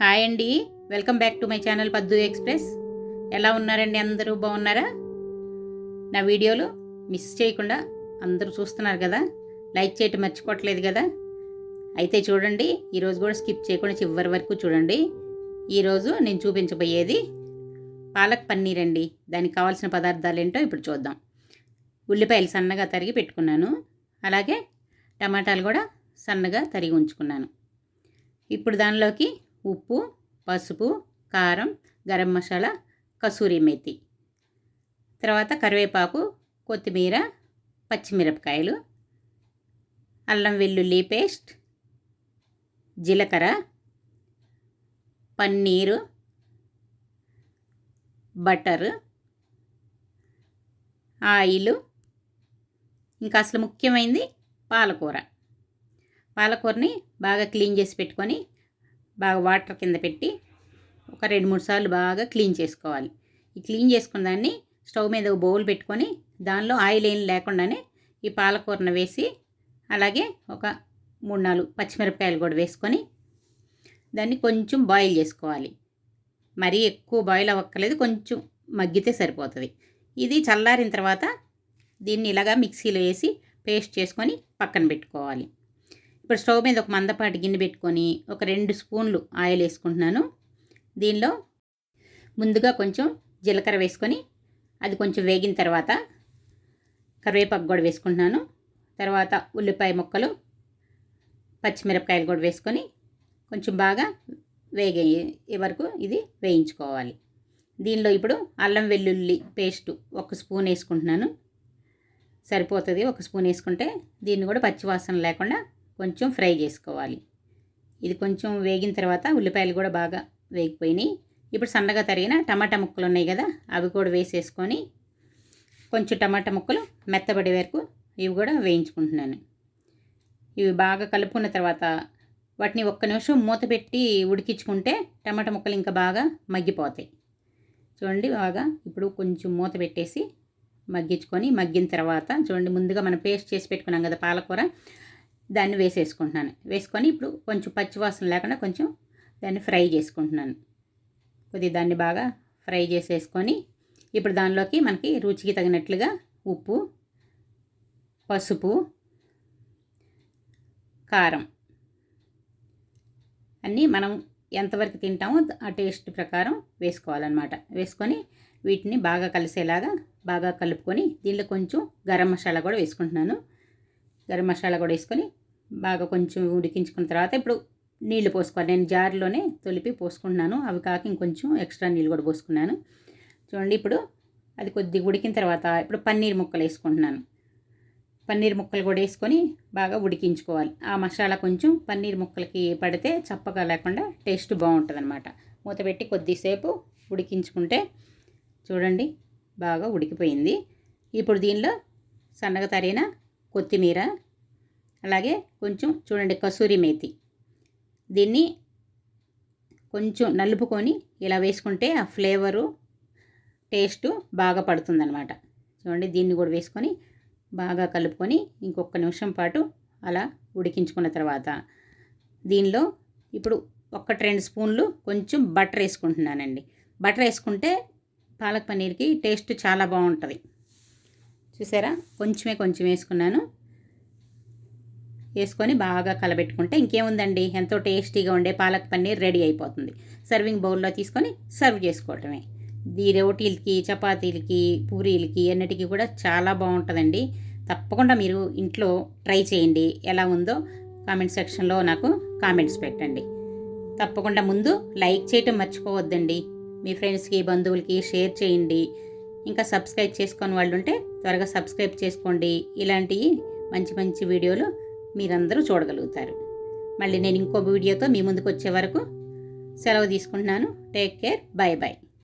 Hi అండి, welcome back to my channel పద్దు express. ఎలా ఉన్నారండి? అందరూ బాగున్నారా? నా వీడియోలు మిస్ చేయకుండా అందరూ చూస్తున్నారు కదా, లైక్ చేయటం మర్చిపోవట్లేదు కదా. అయితే చూడండి, ఈరోజు కూడా స్కిప్ చేయకుండా చివరి వరకు చూడండి. ఈరోజు నేను చూపించబోయేది పాలక్ పన్నీర్ అండి. దానికి కావాల్సిన పదార్థాలు ఏంటో ఇప్పుడు చూద్దాం. ఉల్లిపాయలు సన్నగా తరిగి పెట్టుకున్నాను, అలాగే టమాటాలు కూడా సన్నగా తరిగి ఉంచుకున్నాను. ఇప్పుడు దానిలోకి ఉప్పు, పసుపు, కారం, గరం మసాలా, కసూరి మేతి, తర్వాత కరివేపాకు, కొత్తిమీర, పచ్చిమిరపకాయలు, అల్లం వెల్లుల్లి పేస్ట్, జీలకర్ర, పన్నీరు, బటర్, ఆయిల్, ఇంకా అసలు ముఖ్యమైనది పాలకూర. పాలకూరని బాగా క్లీన్ చేసి పెట్టుకొని బాగా వాటర్ కింద పెట్టి ఒక 2-3 సార్లు బాగా క్లీన్ చేసుకోవాలి. ఈ క్లీన్ చేసుకున్న దాన్ని స్టవ్ మీద ఒక బౌల్ పెట్టుకొని దానిలో ఆయిల్ ఏం లేకుండానే ఈ పాలకూరను వేసి, అలాగే ఒక 3-4 పచ్చిమిరపకాయలు కూడా వేసుకొని దాన్ని కొంచెం బాయిల్ చేసుకోవాలి. మరీ ఎక్కువ బాయిల్ అవ్వక్కర్లేదు, కొంచెం మగ్గితే సరిపోతుంది. ఇది చల్లారిన తర్వాత దీన్ని ఇలాగా మిక్సీలో వేసి పేస్ట్ చేసుకొని పక్కన పెట్టుకోవాలి. ఇప్పుడు స్టవ్ మీద ఒక మందపాటి గిన్నె పెట్టుకొని ఒక 2 స్పూన్లు ఆయిల్ వేసుకుంటున్నాను. దీనిలో ముందుగా కొంచెం జీలకర్ర వేసుకొని అది కొంచెం వేగిన తర్వాత కరివేపాకు కూడా వేసుకుంటున్నాను. తర్వాత ఉల్లిపాయ ముక్కలు, పచ్చిమిరపకాయలు కూడా వేసుకొని కొంచెం బాగా వేగే వరకు ఇది వేయించుకోవాలి. దీనిలో ఇప్పుడు అల్లం వెల్లుల్లి పేస్టు 1 స్పూన్ వేసుకుంటున్నాను, సరిపోతుంది. 1 స్పూన్ వేసుకుంటే దీన్ని కూడా పచ్చివాసన లేకుండా కొంచెం ఫ్రై చేసుకోవాలి. ఇది కొంచెం వేగిన తర్వాత ఉల్లిపాయలు కూడా బాగా వేగిపోయినాయి. ఇప్పుడు సన్నగా తరిగిన టమాటా ముక్కలు ఉన్నాయి కదా, అవి కూడా వేసేసుకొని కొంచెం టమాటా ముక్కలు మెత్తబడే వరకు ఇవి కూడా వేయించుకుంటున్నాను. ఇవి బాగా కలుపుకున్న తర్వాత వాటిని 1 నిమిషం మూత పెట్టి ఉడికించుకుంటే టమాటా ముక్కలు ఇంకా బాగా మగ్గిపోతాయి. చూడండి, బాగా ఇప్పుడు కొంచెం మూత పెట్టేసి మగ్గించుకొని మగ్గిన తర్వాత చూడండి, ముందుగా మనం పేస్ట్ చేసి పెట్టుకున్నాం కదా పాలకూర, దాన్ని వేసేసుకుంటున్నాను. వేసుకొని ఇప్పుడు కొంచెం పచ్చివాసన లేకుండా కొంచెం దాన్ని ఫ్రై చేసుకుంటున్నాను. కొద్దిగా దాన్ని బాగా ఫ్రై చేసేసుకొని ఇప్పుడు దానిలోకి మనకి రుచికి తగినట్లుగా ఉప్పు, పసుపు, కారం అన్నీ మనం ఎంతవరకు తింటామో ఆ టేస్ట్ ప్రకారం వేసుకోవాలన్నమాట. వేసుకొని వీటిని బాగా కలిసేలాగా బాగా కలుపుకొని దీనిలో కొంచెం గరం మసాలా కూడా వేసుకుంటున్నాను. గరం మసాలా కూడా వేసుకొని బాగా కొంచెం ఉడికించుకున్న తర్వాత ఇప్పుడు నీళ్లు పోసుకోవాలి. నేను జార్లోనే తొలిపి పోసుకుంటున్నాను, అవి కాక ఇంకొంచెం ఎక్స్ట్రా నీళ్ళు కూడా పోసుకున్నాను. చూడండి, ఇప్పుడు అది కొద్దిగా ఉడికిన తర్వాత ఇప్పుడు పన్నీర్ ముక్కలు వేసుకుంటున్నాను. పన్నీర్ ముక్కలు కూడా వేసుకొని బాగా ఉడికించుకోవాలి. ఆ మసాలా కొంచెం పన్నీర్ ముక్కలకి పడితే చప్పగా లేకుండా టేస్ట్ బాగుంటుంది అన్నమాట. మూత పెట్టి కొద్దిసేపు ఉడికించుకుంటే చూడండి బాగా ఉడికిపోయింది. ఇప్పుడు దీనిలో సన్నగా తరిగిన కొత్తిమీర, అలాగే కొంచెం చూడండి కసూరి మేతి, దీన్ని కొంచెం నలుపుకొని ఇలా వేసుకుంటే ఆ ఫ్లేవరు టేస్టు బాగా పడుతుందన్నమాట. చూడండి, దీన్ని కూడా వేసుకొని బాగా కలుపుకొని ఇంకొక నిమిషం పాటు అలా ఉడికించుకున్న తర్వాత దీనిలో ఇప్పుడు 1-2 స్పూన్లు కొంచెం బటర్ వేసుకుంటున్నానండి. బటర్ వేసుకుంటే పాలక్ పన్నీర్కి టేస్ట్ చాలా బాగుంటుంది. చూసారా, కొంచెం వేసుకున్నాను. వేసుకొని బాగా కలబెట్టుకుంటే ఇంకేముందండి, ఎంతో టేస్టీగా ఉండే పాలక్ పన్నీర్ రెడీ అయిపోతుంది. సర్వింగ్ బౌల్లో తీసుకొని సర్వ్ చేసుకోవటమే. ఈ రోటీలకి, చపాతీలకి, పూరీలకి అన్నిటికీ కూడా చాలా బాగుంటుందండి. తప్పకుండా మీరు ఇంట్లో ట్రై చేయండి. ఎలా ఉందో కామెంట్ సెక్షన్లో నాకు కామెంట్స్ పెట్టండి. తప్పకుండా ముందు లైక్ చేయటం మర్చిపోవద్దండి. మీ ఫ్రెండ్స్కి, బంధువులకి షేర్ చేయండి. ఇంకా సబ్స్క్రైబ్ చేసుకొని వాళ్ళు ఉంటే త్వరగా సబ్స్క్రైబ్ చేసుకోండి. ఇలాంటి మంచి వీడియోలు మీరందరూ చూడగలుగుతారు. మళ్ళీ నేను ఇంకో వీడియోతో మీ ముందుకు వచ్చే వరకు సెలవు తీసుకుంటున్నాను. Take care, by by.